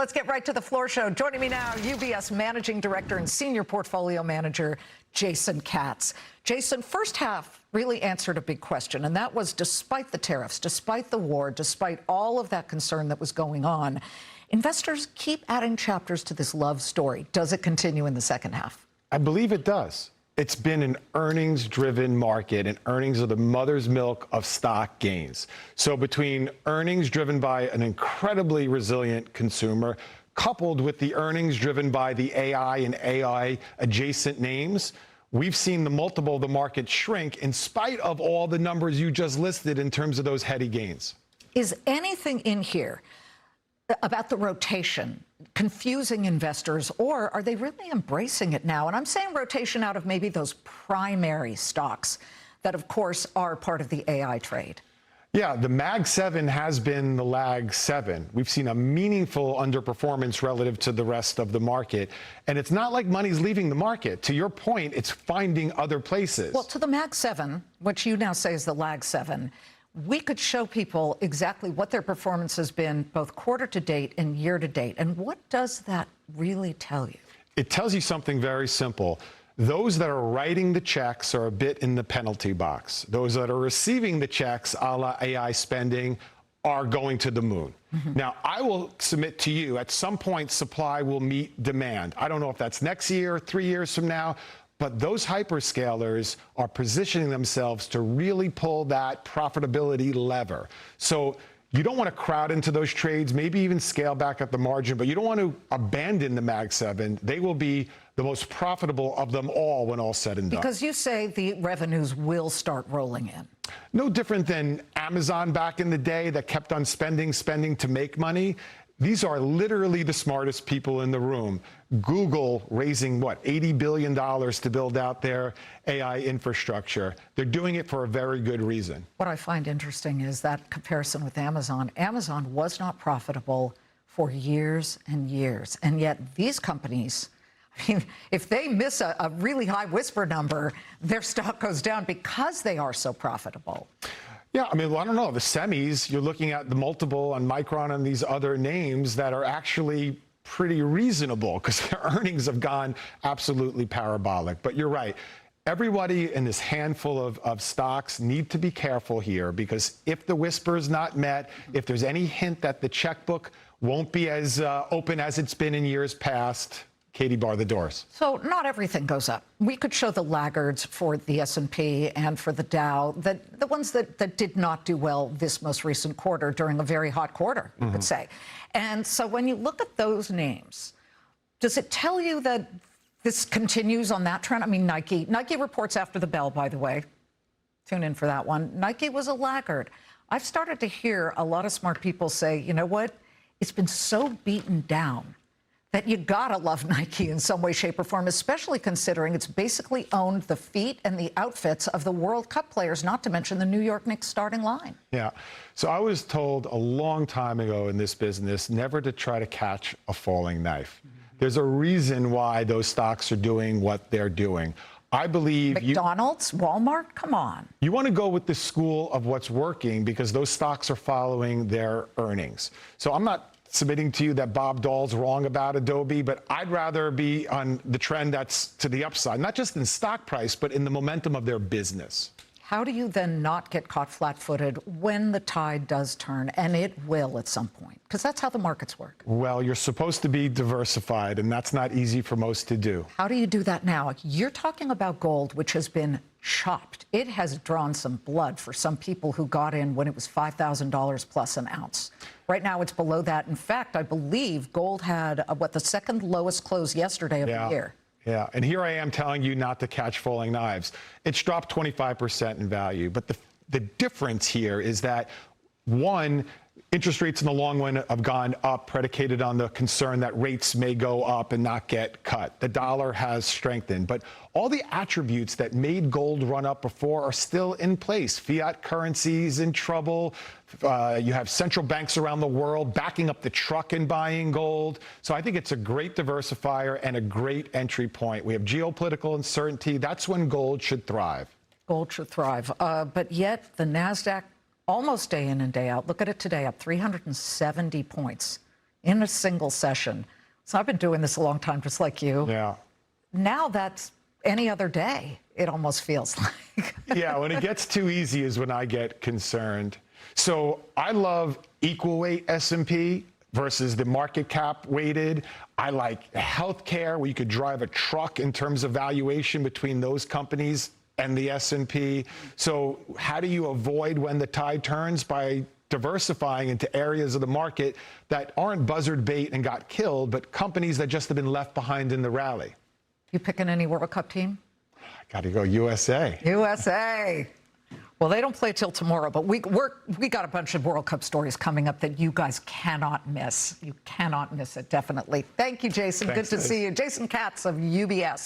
Let's get right to the floor show. Joining me now, UBS Managing Director and Senior Portfolio Manager, Jason Katz. Jason, first half really answered a big question, and that was despite the tariffs, despite the war, despite all of that concern that was going on, investors keep adding chapters to this love story. Does it continue in the second half? I believe it does. It's been an earnings-driven market, and earnings are the mother's milk of stock gains. So between earnings driven by an incredibly resilient consumer, coupled with the earnings driven by the AI and AI-adjacent names, we've seen the multiple of the market shrink in spite of all the numbers you just listed in terms of those heady gains. Is anything in here about the rotation confusing investors, or are they really embracing it now? And I'm saying rotation out of maybe those primary stocks that, of course, are part of the AI trade. Yeah, the Mag 7 has been the Lag 7. We've seen a meaningful underperformance relative to the rest of the market. And it's not like money's leaving the market. To your point, it's finding other places. Well, to the Mag 7, which you now say is the Lag 7, we could show people exactly what their performance has been both quarter to date and year to date. And what does that really tell you? It tells you something very simple. Those that are writing the checks are a bit in the penalty box. Those that are receiving the checks, a la AI spending, are going to the moon. Now, I will submit to you, at some point, supply will meet demand. I don't know if that's next year, 3 years from now, but those hyperscalers are positioning themselves to really pull that profitability lever. So you don't want to crowd into those trades, maybe even scale back at the margin, but you don't want to abandon the Mag 7. They will be the most profitable of them all when all said and done. Because you say the revenues will start rolling in. No different than Amazon back in the day that kept on spending to make money. These are literally the smartest people in the room. Google raising, what, $80 billion to build out their AI infrastructure. They're doing it for a very good reason. What I find interesting is that comparison with Amazon. Amazon was not profitable for years and years. And yet these companies, I mean, if they miss a really high whisper number, their stock goes down because they are so profitable. Yeah, I mean, well, I don't know. The semis, you're looking at the multiple on Micron and these other names that are actually pretty reasonable because their earnings have gone absolutely parabolic. But you're right. Everybody in this handful of stocks need to be careful here because if the whisper is not met, if there's any hint that the checkbook won't be as open as it's been in years past, Katie, bar the doors. So not everything goes up. We could show the laggards for the S&P and for the Dow, the ones that did not do well this most recent quarter during a very hot quarter, you could say. And so when you look at those names, does it tell you that this continues on that trend? I mean, Nike reports after the bell, by the way. Tune in for that one. Nike was a laggard. I've started to hear a lot of smart people say, you know what? It's been so beaten down that you gotta love Nike in some way, shape, or form, especially considering it's basically owned the feet and the outfits of the World Cup players, not to mention the New York Knicks starting line. Yeah. So I was told a long time ago in this business never to try to catch a falling knife. There's a reason why those stocks are doing what they're doing. I believe McDonald's, Walmart, come on. You want to go with the school of what's working because those stocks are following their earnings. So I'm not submitting to you that Bob Dahl's wrong about Adobe, but I'd rather be on the trend that's to the upside, not just in stock price, but in the momentum of their business. How do you then not get caught flat-footed when the tide does turn, and it will at some point? Because that's how the markets work. Well, you're supposed to be diversified, and that's not easy for most to do. How do you do that now? You're talking about gold, which has been chopped. It has drawn some blood for some people who got in when it was $5,000 plus an ounce. Right now, it's below that. In fact, I believe gold had, the second lowest close yesterday of the year. Yeah, and here I am telling you not to catch falling knives. It's dropped 25% in value, but the difference here is that, one, interest rates in the long run have gone up, predicated on the concern that rates may go up and not get cut. The dollar has strengthened, but all the attributes that made gold run up before are still in place. Fiat currencies in trouble. You have central banks around the world backing up the truck and buying gold. So I think it's a great diversifier and a great entry point. We have geopolitical uncertainty. That's when gold should thrive. Gold should thrive. But yet the NASDAQ almost day in and day out. Look at it today, up 370 points in a single session. So I've been doing this a long time, just like you. Yeah. Now that's any other day, it almost feels like. Yeah, when it gets too easy is when I get concerned. So I love equal weight S&P versus the market cap weighted. I like healthcare, where you could drive a truck in terms of valuation between those companies and the S&P. So how do you avoid when the tide turns? By diversifying into areas of the market that aren't buzzard bait and got killed, but companies that just have been left behind in the rally. You picking any World Cup team? I got to go USA. USA. Well, they don't play till tomorrow, but we got a bunch of World Cup stories coming up that you guys cannot miss. You cannot miss it, definitely. Thank you, Jason. Thanks, Good to guys. see you. Jason Katz of UBS.